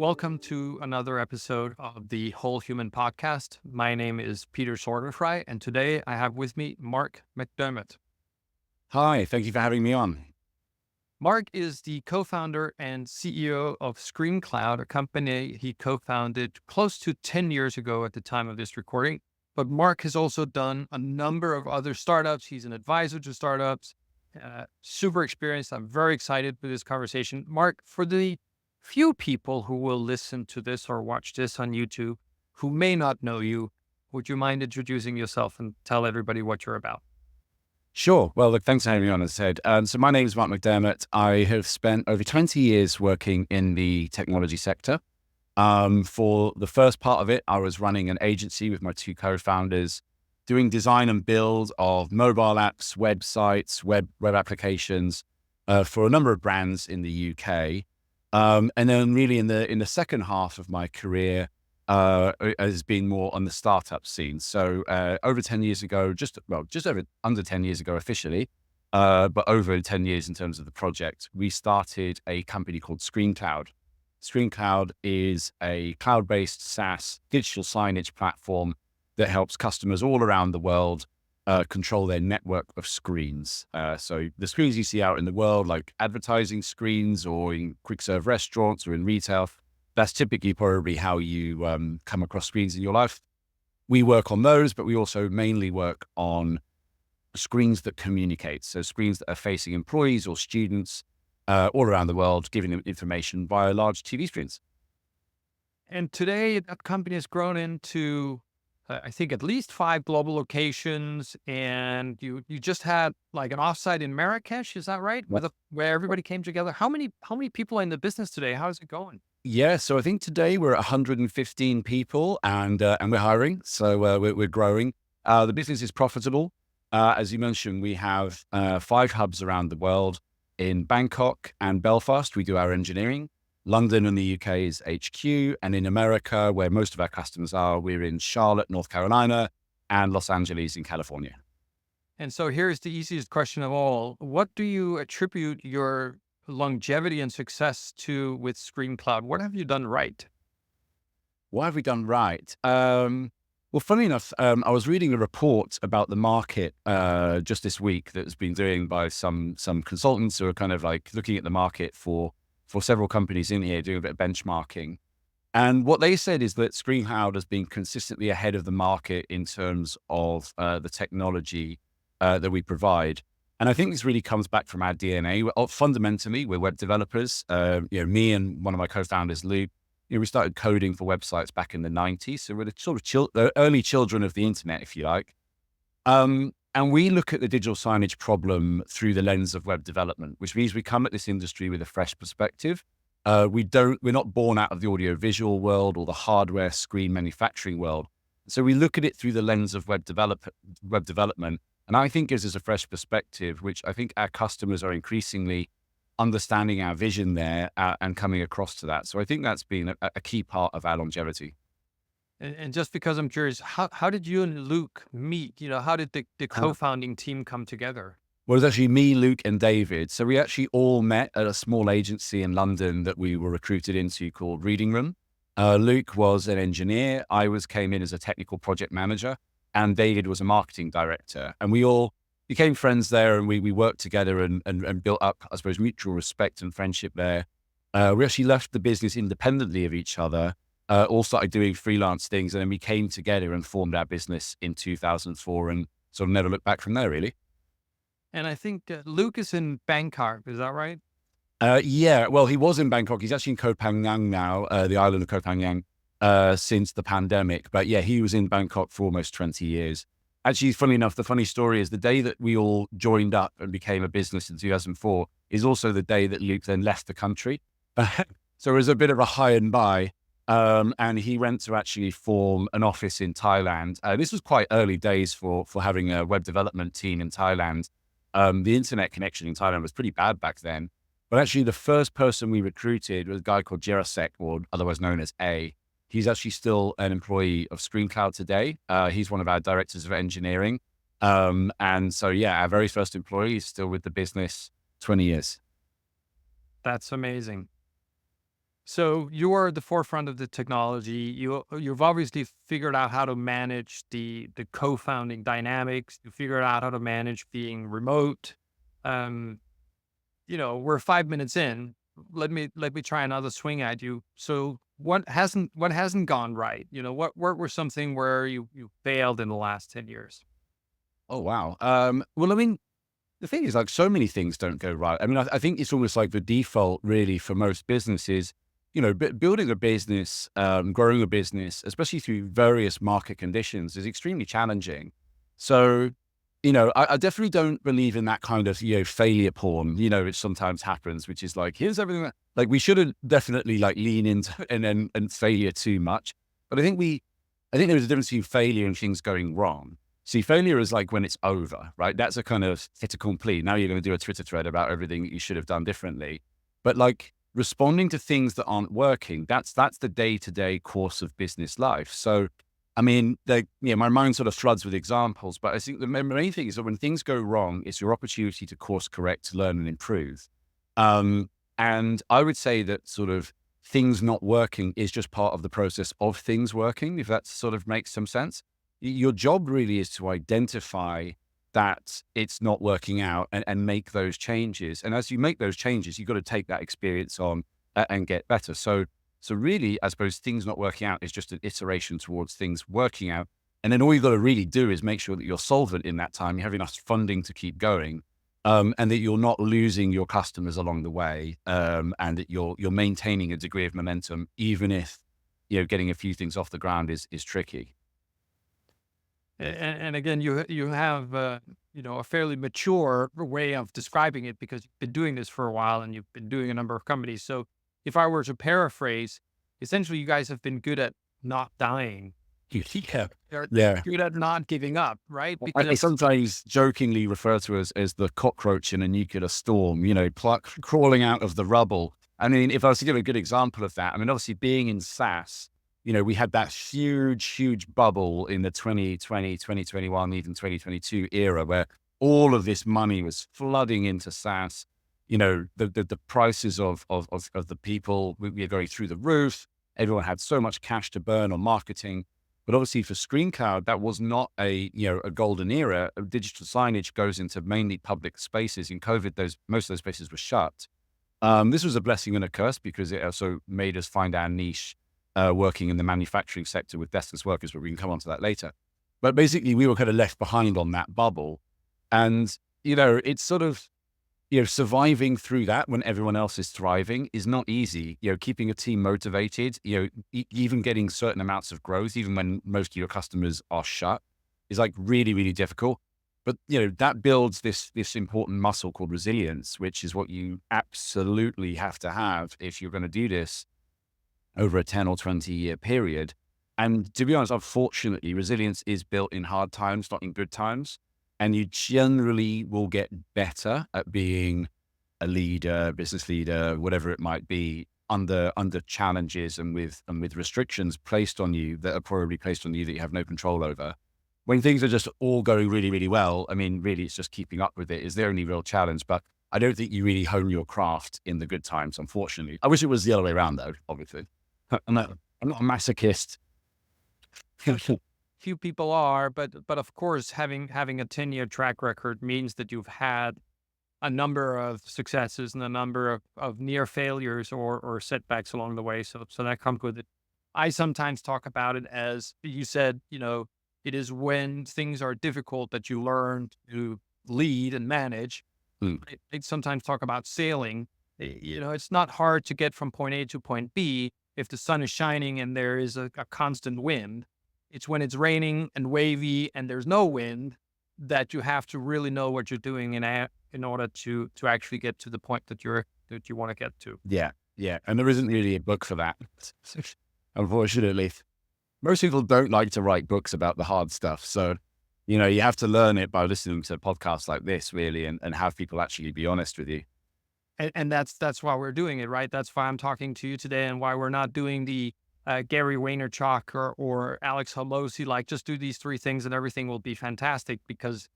Welcome to another episode of the Whole Human Podcast. My name is Peter Sorgenfrey, and today I have with me Mark McDermott. Hi, thank you for having me on. Mark is the co-founder and CEO of ScreenCloud, a company he co-founded close to 10 years ago at the time of this recording. But Mark has also done a number of other startups. He's an advisor to startups, super experienced. I'm very excited for this conversation. Mark, for the few people who will listen to this or watch this on YouTube who may not know you, would you mind introducing yourself and tell everybody what you're about? Sure. Well, look, thanks for having me on, as I said. So my name is Mark McDermott. I have spent over 20 years working in the technology sector. For the first part of it, I was running an agency with my two co-founders, doing design and build of mobile apps, websites, web applications for a number of brands in the UK. And then really in the second half of my career, has been more on the startup scene. So over 10 years ago, just over under 10 years ago officially, but over 10 years in terms of the project, we started a company called ScreenCloud. ScreenCloud is a cloud-based SaaS digital signage platform that helps customers all around the world control their network of screens. So the screens you see out in the world, like advertising screens or in quick serve restaurants or in retail, that's typically probably how you come across screens in your life. We work on those, but we also mainly work on screens that communicate. So screens that are facing employees or students all around the world, giving them information via large TV screens. And today that company has grown into, I think, at least 5 global locations. And you just had like an offsite in Marrakesh, is that right? Yep. Where everybody came together. How many people are in the business today? How's it going? Yeah, so I think today we're at 115 people and we're hiring. So we're growing. The business is profitable. As you mentioned, we have 5 hubs around the world. In Bangkok and Belfast, we do our engineering. London and the UK is HQ. And in America, where most of our customers are, we're in Charlotte, North Carolina, and Los Angeles in California. And so here's the easiest question of all. What do you attribute your longevity and success to with ScreenCloud? What have you done right? What have we done right? Well, funny enough, I was reading a report about the market just this week that's been doing by some consultants who are kind of like looking at the market for several companies in here, doing a bit of benchmarking. And what they said is that ScreenCloud has been consistently ahead of the market in terms of the technology that we provide. And I think this really comes back from our DNA. Fundamentally, we're web developers. Me and one of my co-founders, Luke, we started coding for websites back in the 90s. So we're the sort of the early children of the internet, if you like. And we look at the digital signage problem through the lens of web development, which means we come at this industry with a fresh perspective. We're not born out of the audiovisual world or the hardware screen manufacturing world. So we look at it through the lens of web development. And I think gives us a fresh perspective, which I think our customers are increasingly understanding our vision there and coming across to that. So I think that's been a key part of our longevity. And just because I'm curious, how did you and Luke meet? How did the co-founding team come together? Well, it was actually me, Luke, and David. So we actually all met at a small agency in London that we were recruited into called Reading Room. Luke was an engineer. Came in as a technical project manager, and David was a marketing director. And we all became friends there, and we worked together and built up, I suppose, mutual respect and friendship there. We actually left the business independently of each other, all started doing freelance things, and then we came together and formed our business in 2004 and sort of never looked back from there, really. And I think Luke is in Bangkok, is that right? Yeah, well, he was in Bangkok. He's actually in Koh Phangan now, the island of Koh Phangan, since the pandemic. But yeah, he was in Bangkok for almost 20 years. Actually, funny enough, the funny story is the day that we all joined up and became a business in 2004 is also the day that Luke then left the country. So it was a bit of a high and by. And he went to actually form an office in Thailand. This was quite early days for having a web development team in Thailand. The internet connection in Thailand was pretty bad back then. But actually, the first person we recruited was a guy called Jirasek, or otherwise known as A. He's actually still an employee of ScreenCloud today. He's one of our directors of engineering. And so, yeah, our very first employee is still with the business 20 years. That's amazing. So you are at the forefront of the technology. You've obviously figured out how to manage the co-founding dynamics. You figured out how to manage being remote. Um, we're 5 minutes in. Let me try another swing at you. So what hasn't gone right? What were something where you failed in the last 10 years? Oh, wow. Well, I mean, the thing is, like, so many things don't go right. I mean, I think it's almost like the default, really, for most businesses. Building a business, growing a business, especially through various market conditions, is extremely challenging. So, I definitely don't believe in that kind of failure porn. Which sometimes happens, which is like, here's everything that, like, we shouldn't definitely like lean into and failure too much. But I think there's a difference between failure and things going wrong. See, failure is like when it's over, right? That's a kind of fait accompli. Now you're going to do a Twitter thread about everything that you should have done differently. But like responding to things that aren't working, that's the day-to-day course of business life. So, I mean, my mind sort of floods with examples, but I think the main thing is that when things go wrong, it's your opportunity to course correct, learn, and improve. Um, and I would say that sort of things not working is just part of the process of things working, if that sort of makes some sense. Your job really is to identify that it's not working out and make those changes. And as you make those changes, you've got to take that experience on and get better. So really, I suppose things not working out is just an iteration towards things working out. And then all you've got to really do is make sure that you're solvent in that time. You have enough funding to keep going, and that you're not losing your customers along the way, and that you're maintaining a degree of momentum, even if getting a few things off the ground is tricky. And again, you have a fairly mature way of describing it because you've been doing this for a while and you've been doing a number of companies. So if I were to paraphrase, essentially, you guys have been good at not dying. Yeah. They're Yeah. good at not giving up, right? I Because sometimes jokingly refer to as the cockroach in a nuclear storm, crawling out of the rubble. I mean, if I was to give a good example of that, I mean, obviously being in SaaS, we had that huge, huge bubble in the 2020, 2021, even 2022 era where all of this money was flooding into SaaS. The prices of the people we were going through the roof. Everyone had so much cash to burn on marketing. But obviously for ScreenCloud, that was not a golden era. Digital signage goes into mainly public spaces. In COVID, most of those spaces were shut. This was a blessing and a curse because it also made us find our niche, working in the manufacturing sector with deskless workers, but we can come on to that later. But basically, we were kind of left behind on that bubble. And, it's sort of, surviving through that when everyone else is thriving is not easy. Keeping a team motivated, even getting certain amounts of growth, even when most of your customers are shut, is like really, really difficult. But that builds this important muscle called resilience, which is what you absolutely have to have if you're going to do this over a 10 or 20-year period. And to be honest, unfortunately, resilience is built in hard times, not in good times. And you generally will get better at being a leader, business leader, whatever it might be, under challenges and with restrictions placed on you that are probably placed on you that you have no control over. When things are just all going really, really well, I mean, really, it's just keeping up with it is the only real challenge. But I don't think you really hone your craft in the good times, unfortunately. I wish it was the other way around, though, obviously. I'm not a masochist. few people are, but of course, having a 10-year track record means that you've had a number of successes and a number of near failures or setbacks along the way. So that comes with it. I sometimes talk about it as you said, it is when things are difficult that you learn to lead and manage. Mm, I sometimes talk about sailing. It's not hard to get from point A to point B if the sun is shining and there is a constant wind. It's when it's raining and wavy and there's no wind that you have to really know what you're doing in order to actually get to the point that you want to get to. yeah, yeah. And there isn't really a book for that, unfortunately. Most people don't like to write books about the hard stuff. So, you have to learn it by listening to podcasts like this, really, and have people actually be honest with you. And that's why we're doing it, right? That's why I'm talking to you today, and why we're not doing the Gary Vaynerchuk or Alex Hormozi, like just do these three things and everything will be fantastic, because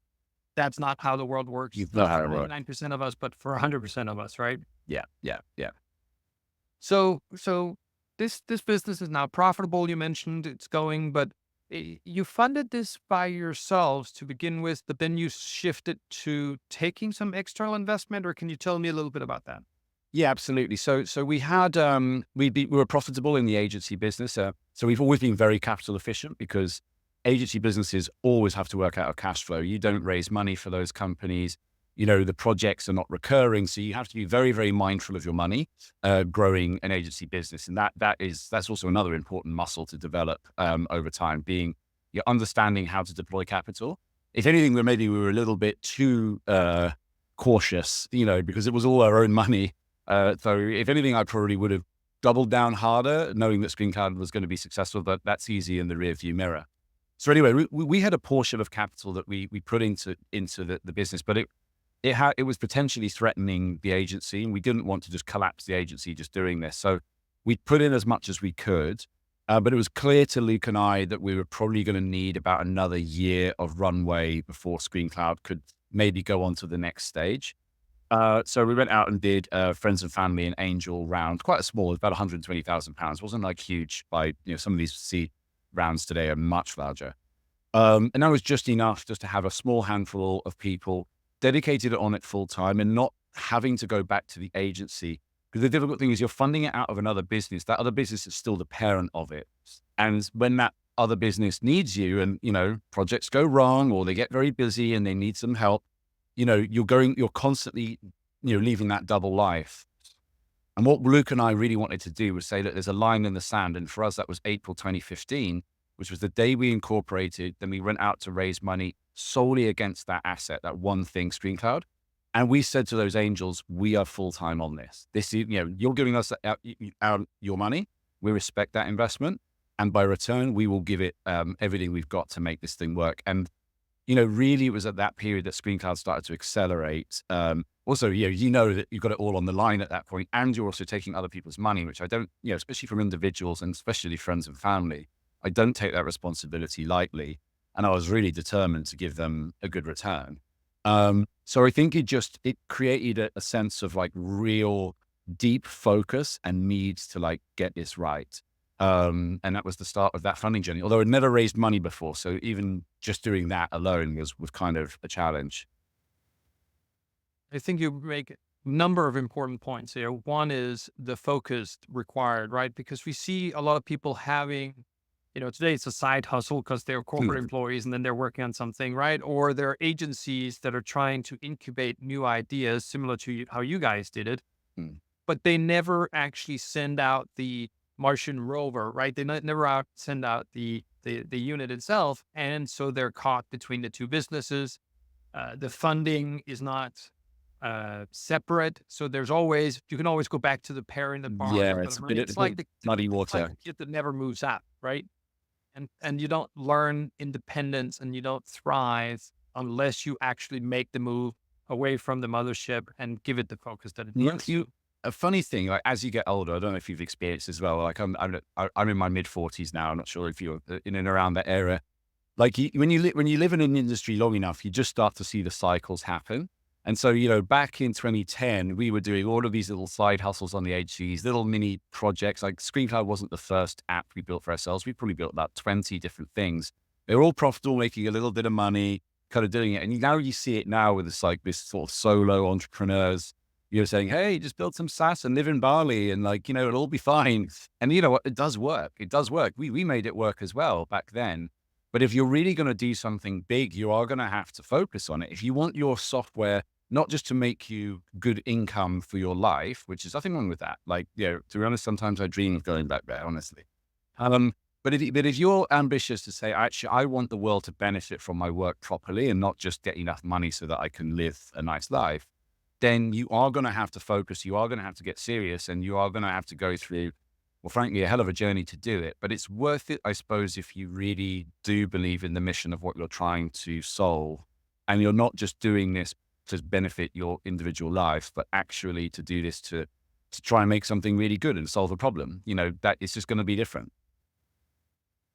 that's not how the world works. You know Not how for it works. 99% of us, but for 100% of us, right? Yeah, yeah, yeah. So this business is now profitable. You mentioned it's going, but you funded this by yourselves to begin with, but then you shifted to taking some external investment, or can you tell me a little bit about that? Yeah, absolutely. So we had we were profitable in the agency business. So we've always been very capital efficient because agency businesses always have to work out a cash flow. You don't raise money for those companies. You know, the projects are not recurring, so you have to be very, very mindful of your money growing an agency business, and that's also another important muscle to develop over time. Being you're understanding how to deploy capital. If anything, we were a little bit too cautious, you know, because it was all our own money. So if anything, I probably would have doubled down harder, knowing that ScreenCloud was going to be successful, but that's easy in the rearview mirror. So anyway, we had a portion of capital that we put into the business, but it was potentially threatening the agency, and we didn't want to just collapse the agency just doing this. So we put in as much as we could, but it was clear to Luke and I that we were probably going to need about another year of runway before ScreenCloud could maybe go on to the next stage. So we went out and did friends and family and angel round, quite a small, about £120,000. Wasn't like huge by, you know, some of these seed rounds today are much larger. And that was just enough just to have a small handful of people dedicated on it full time and not having to go back to the agency. Because the difficult thing is you're funding it out of another business. That other business is still the parent of it. And when that other business needs you and, you know, projects go wrong or they get very busy and they need some help, you know, you're constantly, you know, leaving that double life. And what Luke and I really wanted to do was say that there's a line in the sand. And for us, that was April 2015, which was the day we incorporated. Then we went out to raise money solely against that asset, that one thing, ScreenCloud. And we said to those angels, we are full-time on this. This is, you know, you're giving us out your money. We respect that investment. And by return, we will give it everything we've got to make this thing work. And you know, really, it was at that period that ScreenCloud started to accelerate. Also, you know that you've got it all on the line at that point, and you're also taking other people's money, which I don't, you know, especially from individuals and especially friends and family, I don't take that responsibility lightly. And I was really determined to give them a good return. So I think it created a sense of like real deep focus and need to like get this right. And that was the start of that funding journey, although I'd never raised money before. So even just doing that alone was kind of a challenge. I think you make a number of important points here. One is the focus required, right? Because we see a lot of people having, today it's a side hustle because they're corporate Hmm. employees and then they're working on something, right? Or they're agencies that are trying to incubate new ideas, similar to how you guys did it, Hmm. but they never actually send out the Martian rover, right? They never send out the unit itself, and so they're caught between the two businesses. The funding is not separate, so you can always go back to the parent and borrow a Yeah, little bit it's of a money. bit of muddy It's like water. the kid that never moves out, right? And you don't learn independence and you don't thrive unless you actually make the move away from the mothership and give it the focus that it You, needs. you, a funny thing, like as you get older, I don't know if you've experienced as well. Like I'm in my mid 40s now. I'm not sure if you're in and around that era. Like when you live in an industry long enough, you just start to see the cycles happen. And so, you know, back in 2010, we were doing all of these little side hustles on the HCs, little mini projects. Like ScreenCloud wasn't the first app we built for ourselves. We probably built about 20 different things. They were all profitable, making a little bit of money, kind of doing it. And now you see it now with this sort of solo entrepreneurs, you're saying, hey, just build some SaaS and live in Bali and like, you know, it'll all be fine. And you know what? It does work. It does work. We made it work as well back then. But if you're really going to do something big, you are going to have to focus on it. If you want your software not just to make you good income for your life, which is nothing wrong with that. Like, you know, to be honest, sometimes I dream of going back there, honestly. But if you're ambitious to say, actually, I want the world to benefit from my work properly and not just get enough money so that I can live a nice life, then you are going to have to focus. You are going to have to get serious, and you are going to have to go through, well, frankly, a hell of a journey to do it. But it's worth it, I suppose, if you really do believe in the mission of what you're trying to solve, and you're not just doing this to benefit your individual life, but actually to do this to try and make something really good and solve a problem. You know, that it's just going to be different.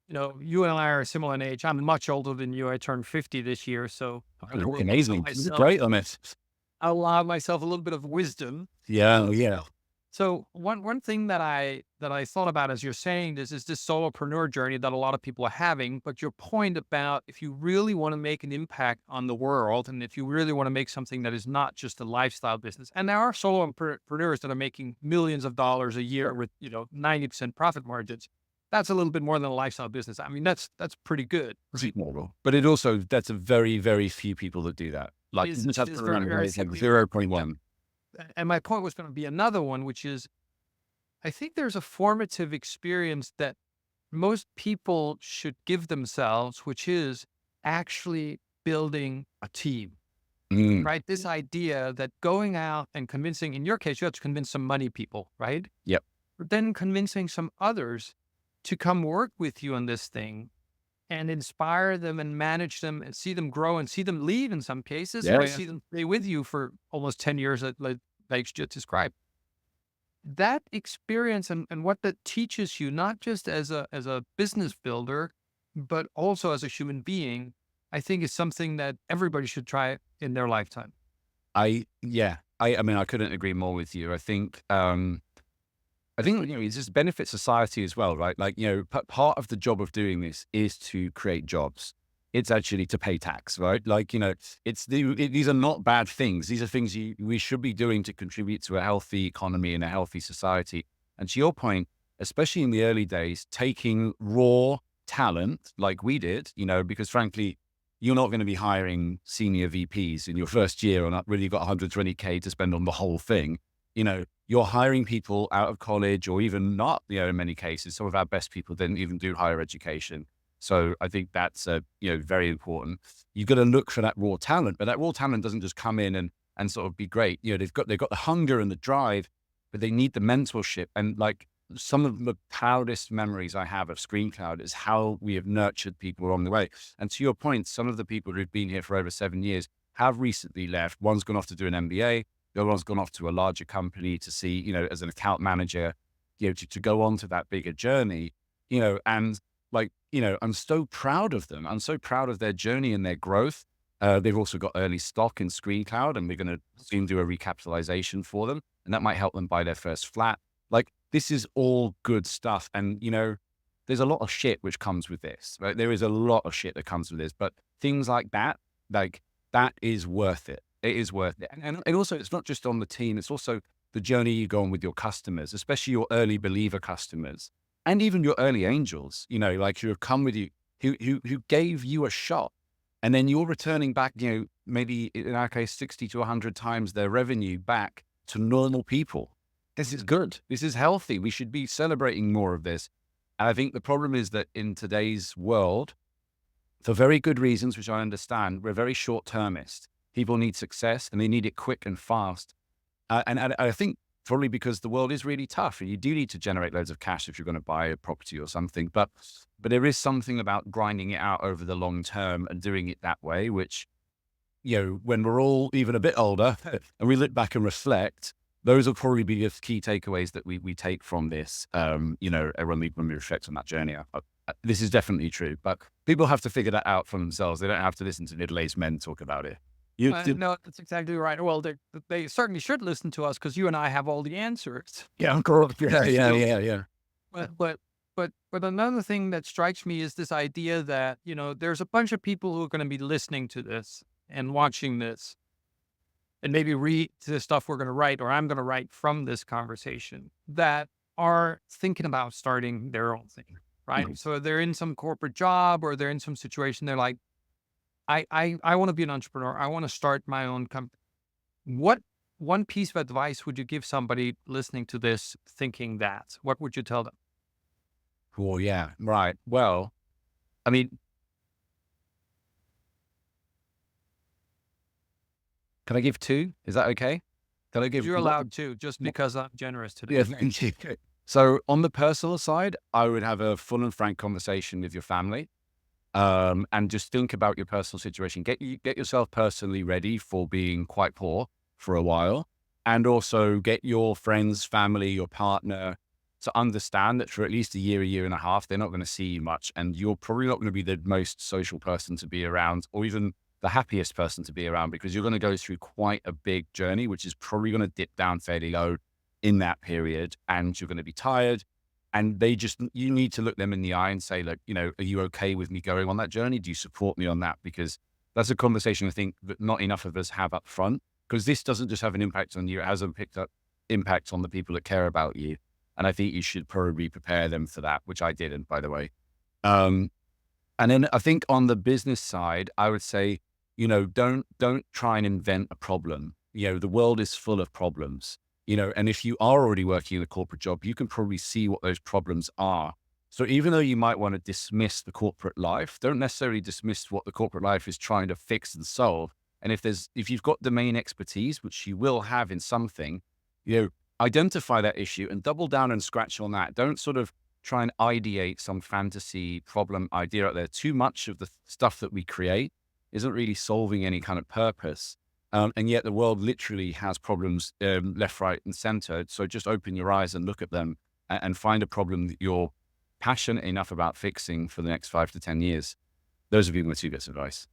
You and I are similar in age. I'm much older than you. I turned 50 this year, so Amazing. myself, Great on it. I allow myself a little bit of wisdom. Yeah, yeah. So one thing that I thought about as you're saying this is this solopreneur journey that a lot of people are having. But your point about if you really want to make an impact on the world, and if you really want to make something that is not just a lifestyle business, and there are solopreneurs that are making millions of dollars a year with 90% profit margins. That's a little bit more than a lifestyle business. I mean, that's pretty good. Pretty normal. But it also, that's a very, very few people that do that. Like, you just It have is to very, remember, very it's like few. 0.1. And my point was going to be another one, which is I think there's a formative experience that most people should give themselves, which is actually building a team, Mm, right? This idea that going out and convincing, in your case, you have to convince some money people, right? yep. But then convincing some others to come work with you on this thing and inspire them and manage them and see them grow and see them leave in some cases, Yeah, or yeah. see them stay with you for almost 10 years, like you just described. That experience and what that teaches you, not just as a business builder, but also as a human being, I think is something that everybody should try in their lifetime. Yeah. I mean, I couldn't agree more with you. I think, it just benefits society as well, right? Like, part of the job of doing this is to create jobs. It's actually to pay tax, right? Like, these are not bad things. These are things we should be doing to contribute to a healthy economy and a healthy society. And to your point, especially in the early days, taking raw talent like we did, because frankly, you're not going to be hiring senior VPs in your first year or not really got 120K to spend on the whole thing. You're hiring people out of college or even not, in many cases. Some of our best people didn't even do higher education. So I think that's, very important. You've got to look for that raw talent, but that raw talent doesn't just come in and sort of be great. They've got the hunger and the drive, but they need the mentorship. And like, some of the proudest memories I have of ScreenCloud is how we have nurtured people along the way. And to your point, some of the people who've been here for over 7 years have recently left. One's gone off to do an MBA. The other one's gone off to a larger company to see, as an account manager, to go on to that bigger journey, and like, I'm so proud of them. I'm so proud of their journey and their growth. They've also got early stock in ScreenCloud, and we're going to soon do a recapitalization for them. And that might help them buy their first flat. Like, this is all good stuff. And, there's a lot of shit which comes with this, right? There is a lot of shit that comes with this, but things like that, like, that is worth it. It is worth it. And also, it's not just on the team, it's also the journey you go on with your customers, especially your early believer customers, and even your early angels, like, who have come with you, who gave you a shot. And then you're returning back, maybe in our case, 60 to 100 times their revenue back to normal people. This is good. This is healthy. We should be celebrating more of this. And I think the problem is that in today's world, for very good reasons, which I understand, we're very short termist. People need success and they need it quick and fast. And I think probably because the world is really tough and you do need to generate loads of cash if you're going to buy a property or something. But there is something about grinding it out over the long term and doing it that way, which, when we're all even a bit older and we look back and reflect, those will probably be the key takeaways that we take from this, when we reflect on that journey. This is definitely true, but people have to figure that out for themselves. They don't have to listen to middle-aged men talk about it. No, that's exactly right. Well, they certainly should listen to us because you and I have all the answers. Yeah, of course. Yeah, yeah, So, yeah, yeah. but another thing that strikes me is this idea that there's a bunch of people who are going to be listening to this and watching this, and maybe read the stuff we're going to write or I'm going to write from this conversation, that are thinking about starting their own thing, right? Mhm. So they're in some corporate job or they're in some situation. They're like, I want to be an entrepreneur. I want to start my own company. What one piece of advice would you give somebody listening to this thinking that? What would you tell them? Oh, yeah. Right. Well, I mean, can I give two? Is that okay? Can I give You're what? allowed to, just because I'm generous today. Yeah, thank you. Okay. So on the personal side, I would have a full and frank conversation with your family, and just think about your personal situation. Get yourself personally ready for being quite poor for a while, and also get your friends, family, your partner to understand that for at least a year and a half, they're not going to see you much, and you're probably not going to be the most social person to be around, or even the happiest person to be around, because you're going to go through quite a big journey, which is probably going to dip down fairly low in that period, and you're going to be tired. And you need to look them in the eye and say, like, are you okay with me going on that journey? Do you support me on that? Because that's a conversation I think that not enough of us have up front, because this doesn't just have an impact on you, it has a picked up impact on the people that care about you. And I think you should probably prepare them for that, which I didn't, by the way. Um, and then I think on the business side, I would say, don't try and invent a problem. The world is full of problems, and if you are already working in a corporate job, you can probably see what those problems are. So even though you might want to dismiss the corporate life, don't necessarily dismiss what the corporate life is trying to fix and solve. And if you've got domain expertise, which you will have in something, identify that issue and double down and scratch on that. Don't sort of try and ideate some fantasy problem idea out there. Too much of the stuff that we create isn't really solving any kind of purpose. And yet the world literally has problems left, right, and center. So just open your eyes and look at them and find a problem that you're passionate enough about fixing for the next 5 to 10 years. Those would be my 2 bits of advice.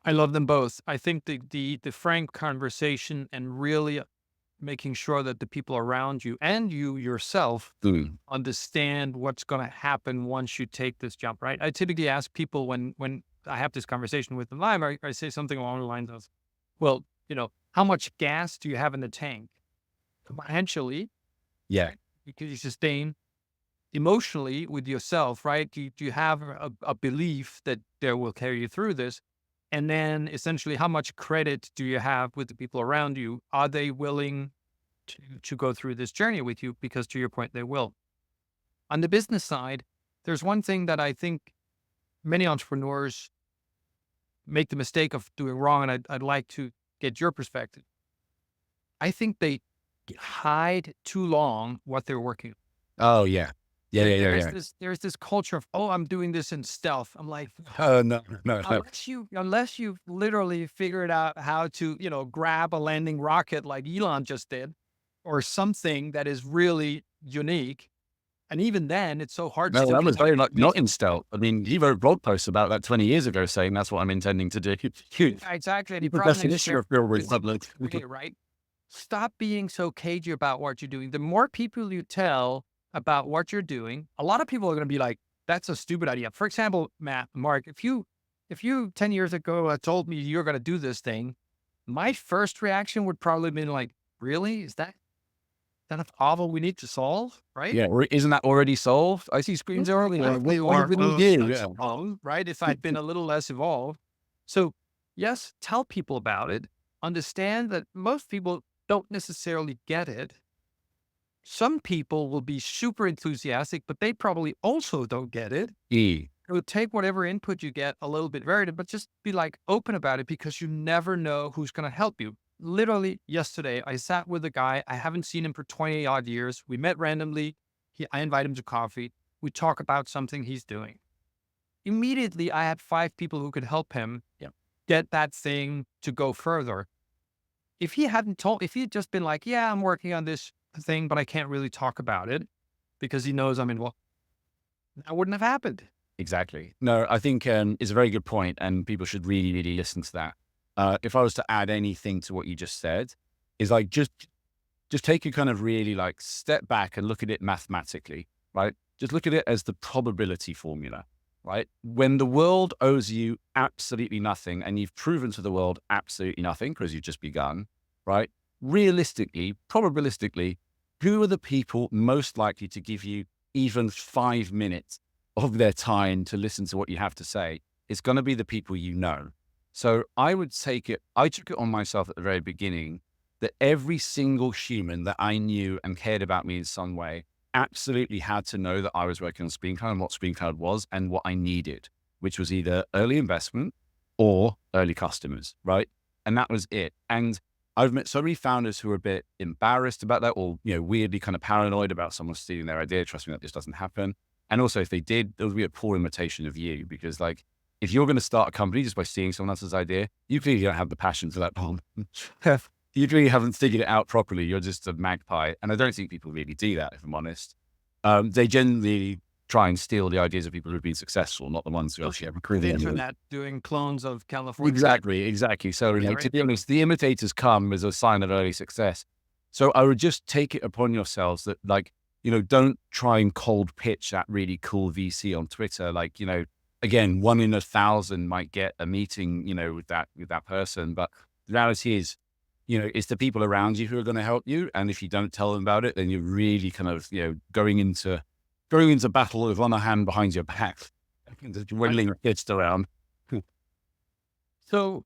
I love them both. I think the frank conversation and really making sure that the people around you and you yourself understand what's going to happen once you take this jump, right? I typically ask people when I have this conversation with them live, I say something along the lines of, well, how much gas do you have in the tank? Financially, Yeah. because you sustain. Emotionally with yourself, right? Do you have a belief that they will carry you through this? And then essentially, how much credit do you have with the people around you? Are they willing to go through this journey with you? Because to your point, they will. On the business side, there's one thing that I think many entrepreneurs make the mistake of doing wrong, and I'd like to get your perspective. I think they hide too long what they're working on. Oh, yeah. Yeah. There's this culture of, oh, I'm doing this in stealth. I'm like, Oh, no. unless you literally figured out how to, grab a landing rocket like Elon just did, or something that is really unique. And even then, it's so hard. No, that was very not in stealth. I mean, he wrote blog posts about that 20 years ago saying that's what I'm intending to do. Exactly. And he The probably definition of real republic. right? Stop being so cagey about what you're doing. The more people you tell about what you're doing, a lot of people are going to be like, that's a stupid idea. For example, Mark, if you 10 years ago told me you're going to do this thing, my first reaction would probably have been like, really? Is that a problem we need to solve? Right? Yeah. Isn't that already solved? I see screens early. Right? If I'd been a little less evolved. So yes, tell people about it. Understand that most people don't necessarily get it. Some people will be super enthusiastic, but they probably also don't get it. So take whatever input you get, a little bit varied, but just be like open about it, because you never know who's going to help you. Literally yesterday, I sat with a guy. I haven't seen him for 20 odd years. We met randomly. I invite him to coffee. We talk about something he's doing. Immediately, I had 5 people who could help him get that thing to go further. If he had just been like, yeah, I'm working on this thing, but I can't really talk about it because he knows I'm involved, that wouldn't have happened. Exactly. No, I think it's a very good point, and people should really, really listen to that. If I was to add anything to what you just said, is like just take a kind of really like step back and look at it mathematically, right? Just look at it as the probability formula, right? When the world owes you absolutely nothing, and you've proven to the world absolutely nothing because you've just begun, right? Realistically, probabilistically, who are the people most likely to give you even 5 minutes of their time to listen to what you have to say? It's going to be the people you know. So I took it on myself at the very beginning that every single human that I knew and cared about me in some way absolutely had to know that I was working on ScreenCloud and what ScreenCloud was and what I needed, which was either early investment or early customers, right? And that was it. And I've met so many founders who are a bit embarrassed about that, or, weirdly kind of paranoid about someone stealing their idea. Trust me, that just doesn't happen. And also, if they did, it would be a poor imitation of you, because like, if you're going to start a company just by stealing someone else's idea, you clearly don't have the passion for that problem. You really haven't figured it out properly. You're just a magpie. And I don't think people really do that, if I'm honest. They generally try and steal the ideas of people who've been successful, not the ones who actually have recruited the internet doing clones of California. Exactly. So to be honest, the imitators come as a sign of early success. So I would just take it upon yourselves that, like, don't try and cold pitch that really cool VC on Twitter. Like, again, 1 in 1,000 might get a meeting, with that person. But the reality is, it's the people around you who are going to help you. And if you don't tell them about it, then you're really kind of, going into battle with one hand behind your back, just Right. whittling your fist around. So,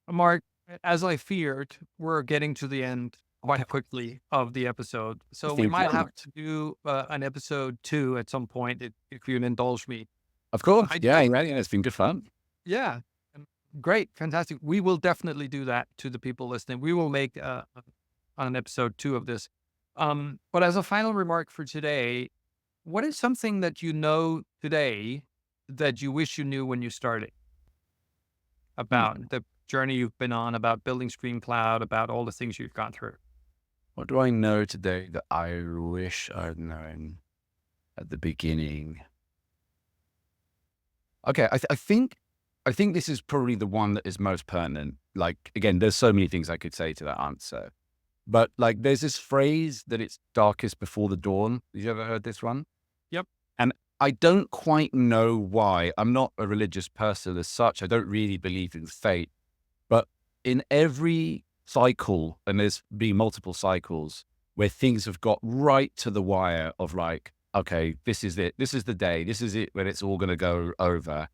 Mark, as I feared, we're getting to the end quite quickly of the episode. So we Thank you might very have much. to do an episode 2 at some point if you'd indulge me. Of course. I Yeah, don't, yeah, it's been good fun. yeah. Great. Fantastic. We will definitely do that to the people listening. We will make an episode 2 of this. But as a final remark for today, what is something that you know today that you wish you knew when you started Hmm. about the journey you've been on, about building ScreenCloud, about all the things you've gone through? What do I know today that I wish I'd known at the beginning? Okay, I think this is probably the one that is most pertinent. Like, again, there's so many things I could say to that answer, but like, there's this phrase that it's darkest before the dawn. Have you ever heard this one? Yep. And I don't quite know why. I'm not a religious person as such. I don't really believe in fate, but in every cycle, and there's been multiple cycles where things have got right to the wire of like, okay, this is it. This is the day. This is it when it's all going to go over.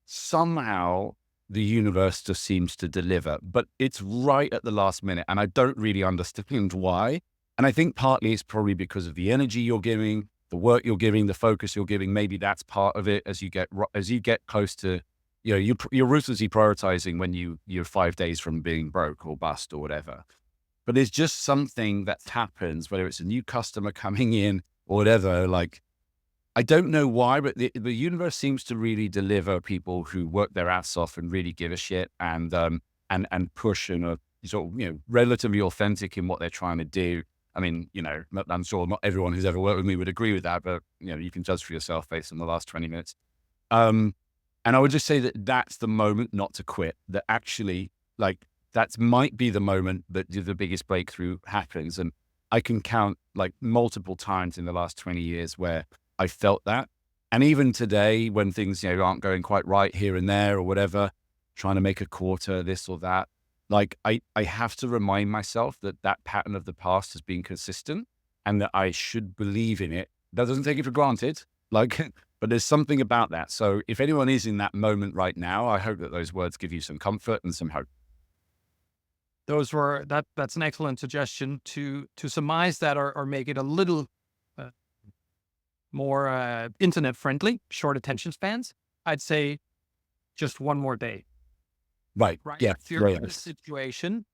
Somehow the universe just seems to deliver, but it's right at the last minute. And I don't really understand why. And I think partly it's probably because of the energy you're giving, the work you're giving, the focus you're giving. Maybe that's part of it. As you get close to, you're ruthlessly prioritizing when you're 5 days from being broke or bust or whatever. But there's just something that happens, whether it's a new customer coming in or whatever. Like, I don't know why, but the universe seems to really deliver people who work their ass off and really give a shit, and push, and are sort of, relatively authentic in what they're trying to do. I mean, I'm sure not everyone who's ever worked with me would agree with that, but you can judge for yourself based on the last 20 minutes. Um, and I would just say that that's the moment not to quit. That actually, like, that might be the moment that the biggest breakthrough happens. And I can count like multiple times in the last 20 years where I felt that. And even today, when things, aren't going quite right here and there or whatever, trying to make a quarter, this or that, like, I have to remind myself that that pattern of the past has been consistent and that I should believe in it. That doesn't take it for granted. Like, but there's something about that. So if anyone is in that moment right now, I hope that those words give you some comfort and some hope. That's an excellent suggestion to surmise that, or make it a little uh, more internet friendly, short attention spans. I'd say just one more day, Right. right? Yeah. If you're Right. in this situation,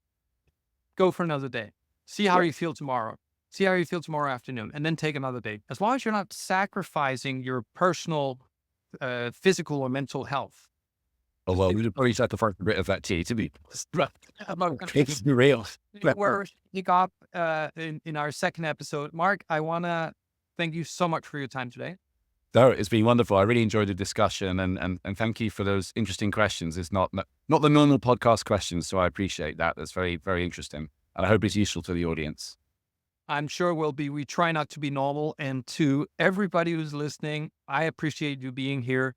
go for another day. See how Yeah. you feel tomorrow. See how you feel tomorrow afternoon, and then take another day. As long as you're not sacrificing your personal, physical or mental health. Oh, Just well, think we'd probably have to first bit of that tea to be about it's real. where we got in our second episode. Mark, I want to thank you so much for your time today. No, it's been wonderful. I really enjoyed the discussion, and thank you for those interesting questions. It's not the normal podcast questions, so I appreciate that. That's very, very interesting. And I hope it's useful to the audience. I'm sure we'll be. We try not to be normal. And to everybody who's listening, I appreciate you being here.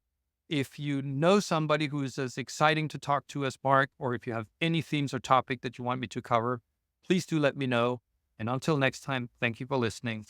If you know somebody who is as exciting to talk to as Mark, or if you have any themes or topic that you want me to cover, please do let me know. And until next time, thank you for listening.